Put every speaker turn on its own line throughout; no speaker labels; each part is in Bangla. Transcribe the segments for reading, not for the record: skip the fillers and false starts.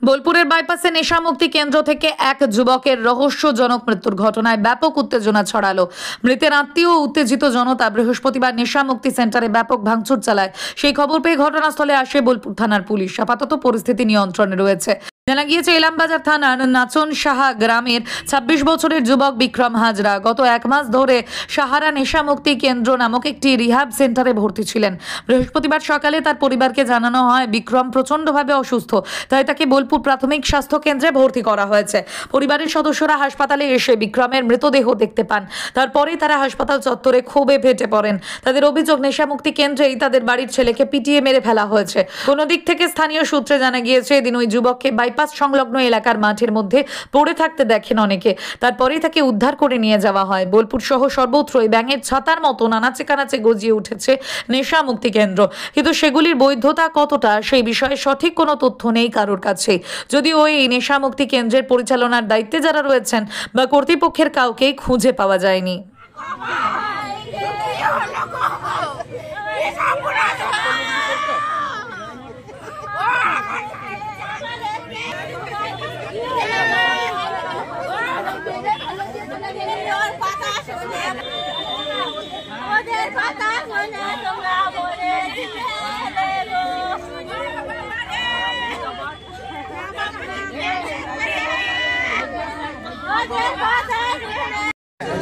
বোলপুরের বাইপাসে নেশামুক্তি কেন্দ্র থেকে এক যুবকের রহস্যজনক মৃত্যুর ঘটনায় ব্যাপক উত্তেজনা ছড়ালো। মৃতের আত্মীয় ও উত্তেজিত জনতা বৃহস্পতিবার নেশামুক্তি সেন্টারে ব্যাপক ভাঙচুর চালায়। সেই খবর পেয়ে ঘটনাস্থলে আসে বোলপুর থানার পুলিশ। আপাতত পরিস্থিতি নিয়ন্ত্রণে রয়েছে। জানা গিয়েছে, ইলামবাজার থানার নাচন সাহা গ্রামের ২৬ বছরের যুবক বিক্রম হাজরা গত ১ মাস ধরে সাহারা নেশামুক্তি কেন্দ্র নামক একটি রিহাব সেন্টারে ভর্তি ছিলেন। বৃহস্পতিবার সকালে তার পরিবারকে জানানো হয় বিক্রম প্রচণ্ডভাবে অসুস্থ, তাই তাকে বোলপুর প্রাথমিক স্বাস্থ্য কেন্দ্রে ভর্তি করা হয়েছে। পরিবারের সদস্যরা হাসপাতালে এসে বিক্রমের মৃতদেহ দেখতে পান। তারপরেই তারা হাসপাতাল চত্বরে ক্ষোভে ফেটে পড়েন। তাদের অভিযোগ, নেশামুক্তি কেন্দ্রেই তাদের বাড়ির ছেলেকে পিটিয়ে মেরে ফেলা হয়েছে। কোনো দিক থেকে স্থানীয় সূত্রে জানা গিয়েছে, এদিন ওই যুবককে বাইপাস সংলগ্ন এলাকার মাঠের মধ্যে পড়ে থাকতে দেখেন অনেকে। তারপরেই তাকে উদ্ধার করে নিয়ে যাওয়া হয়। বোলপুর সহ সর্বত্রই ব্যাঙের ছাতার মতো নানাচে কানাচে গজিয়ে উঠেছে নেশা মুক্তি কেন্দ্র, কিন্তু সেগুলির বৈধতা কতটা সেই বিষয়ে সঠিক কোনো তথ্য নেই কারোর কাছে। যদিও এই নেশা মুক্তি কেন্দ্রের পরিচালনার দায়িত্বে যারা রয়েছেন বা কর্তৃপক্ষের কাউকেই খুঁজে পাওয়া যায়নি।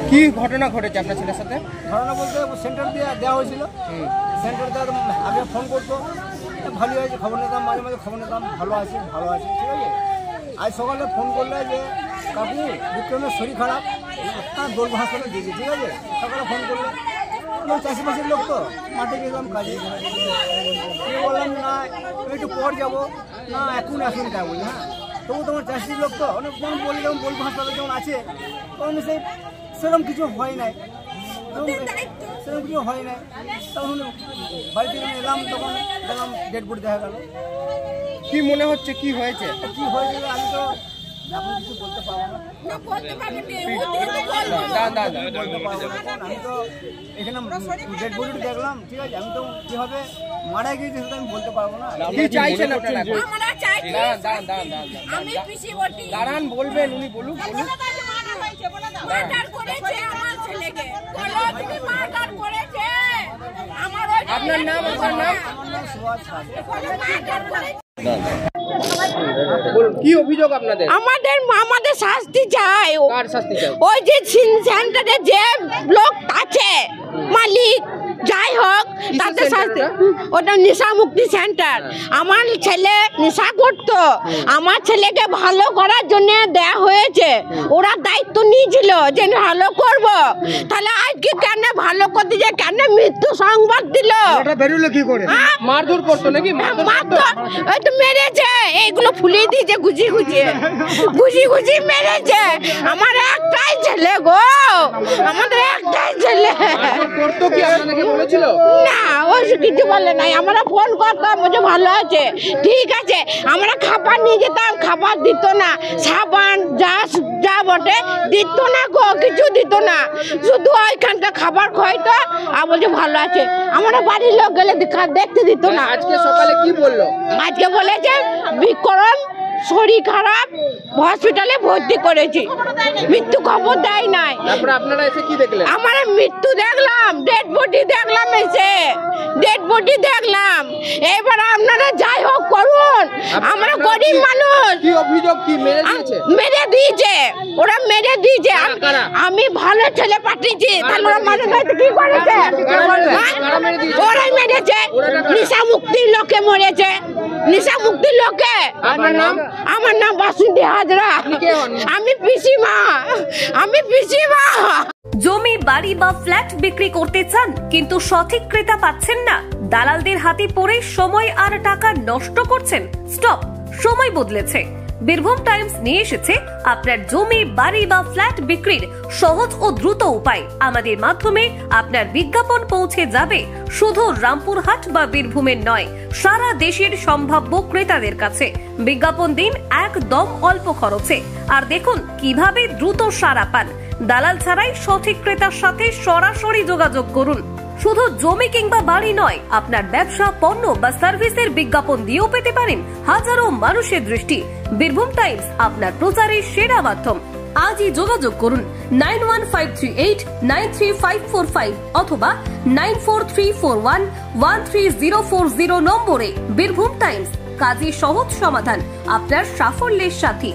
কি ঘটনা ঘটেছে আপনার ছেলের সাথে?
ঘটনা বলতে সেন্টার দিয়ে দেওয়া হয়েছিল। সেন্টার দিয়ে আগে ফোন করতো, ভালো হয়েছে, খবর নিতাম, মাঝে মাঝে খবর নিতাম, ভালো আছে ঠিক আছে। আজ সকালে ফোন করলে যে কাকু বিক্রমের শরীর খারাপ, বোলপুর হাসপাতালে দিয়েছি, ঠিক আছে। সকালে ফোন করলে চাষিবাসীর লোক তো, মাঠে গেলাম কাজে, বললাম না একটু পর যাবো, না এখন আসুন তাই বলি। হ্যাঁ, তবু তোমার চাষির লোক তো অনেক যেমন বলি, যেমন বোলপুর হাসপাতালে যেমন আছে তখন সেরকম কিছু হয় নাই, সেরকম কিছু হয় নাই। তখন বাড়ি থেকে এলাম, তখন দেখলাম ডেড বডি দেখা গেল।
কি মনে হচ্ছে কি হয়েছে?
কি হয়েছিল আমি তো এখন কিছু বলতে পারবো না। আমি তো এখানে ডেড বডি দেখলাম, ঠিক আছে। আমি তো কিভাবে মারা গিয়েছে সেটা আমি বলতে পারবো না।
কি চাইছেন আপনারা? দাঁড়ান, বলবেন, উনি বলুন। আপনার নাম? কি অভিযোগ আপনাদের?
আমাদের শাস্তি চাই।
কার শাস্তি চাই?
ওই যে সেন্টারে যে লোক আছে, মালিক যাই হোক, তাদের শাস্তি। ওটা নেশা মুক্তি সেন্টার। আমার ছেলে নেশা করতো, আমার ছেলেকে ভালো করার জন্য দেয়া হয়েছে। ওরা দায়িত্ব নিয়েছিল যে ভালো করব, তাহলে আজকে কেন ভালো করতে যে কেন মৃত্যু সংবাদ দিল?
এটা বেরোলো কি করে? মারধর করতো নাকি?
ওই তো মেরেছে, এইগুলো ফুলিয়ে দিয়েছে, গুজি মেরেছে। আমার একটাই ছেলে গো, আমাদের একটাই ছেলে।
করতো কি আপনাদেরকে বলেছিল?
না, ওই কিছু বলে নাই। আমরা ফোন করতাম, বলছে ভালো আছে, ঠিক আছে। আমরা খাবার নিয়ে যেতাম, খাবার দিত না। সাবান যা বটে দিত না গো, কিছু দিত না। শুধু ওইখানটা খাবার খাইতো আর বলছে ভালো আছে। আমরা বাড়ির লোক গেলে দেখতে দিত না।
আজকে সকালে কি বললো?
আজকে বলেছে বিক্রম শরীর খারাপ, হসপিটালে ভর্তি করেছি, মৃত্যু খবর দেয় নাই।
তারপরে আপনারা এসে কি দেখলেন?
আমরা মৃত্যু দেখলাম, ডেড বডি দেখলাম, এসে ডেড বডি দেখলাম। এবার আপনারা যাই হোক করুন, আমরা গরিব মানুষ।
কি অভিযোগ? কি মেরে দিয়েছে?
ওরা মেরে দিয়েছে। আমি ভালো ছেলে পাঠিয়েছি, তাহলে ওরা মারে দিতে কি করেছে? ওরাই মেরেছে। নেশা মুক্তির লোকে মরেছে, নেশা মুক্তির লোকে।
আপনার নাম?
আমার নাম বাসন্তী হাজরা। আমি পিসিমা।
জমি, বাড়ি বা ফ্ল্যাট বিক্রি করতে চান কিন্তু সঠিক ক্রেতা পাচ্ছেন না? দালালদের হাতে পড়ে সময় আর টাকা নষ্ট করছেন? স্টপ, সময় বদলেছে। বীরভূম টাইমস নিয়ে এসেছে আপনার জমি, বাড়ি বা ফ্ল্যাট বিক্রির সহজ ও দ্রুত উপায়। আমাদের মাধ্যমে আপনার বিজ্ঞাপন পৌঁছে যাবে শুধু রামপুরহাট বা বীরভূমের নয়, সারা দেশের সম্ভাব্য ক্রেতাদের কাছে। বিজ্ঞাপন দিন একদম অল্প খরচে, আর দেখুন কিভাবে দ্রুত সাড়া পান। দালাল ছাড়াই সঠিক ক্রেতার সাথে সরাসরি যোগাযোগ করুন। শুধু জমি কিংবা বাড়ি নয়, আপনার ব্যবসা, পণ্য বা সার্ভিসের বিজ্ঞাপন দিয়েও পেতে পারেন হাজারো মানুষের দৃষ্টি। বীরভূম টাইমস আপনার প্রচারের সেরা মাধ্যম। আজই যোগাযোগ করুন 9153893545 অথবা 9434113040 নম্বরে। বীরভূম টাইমস, কাজী সহজ সমাধান আপনার সাফল্যের সাথী।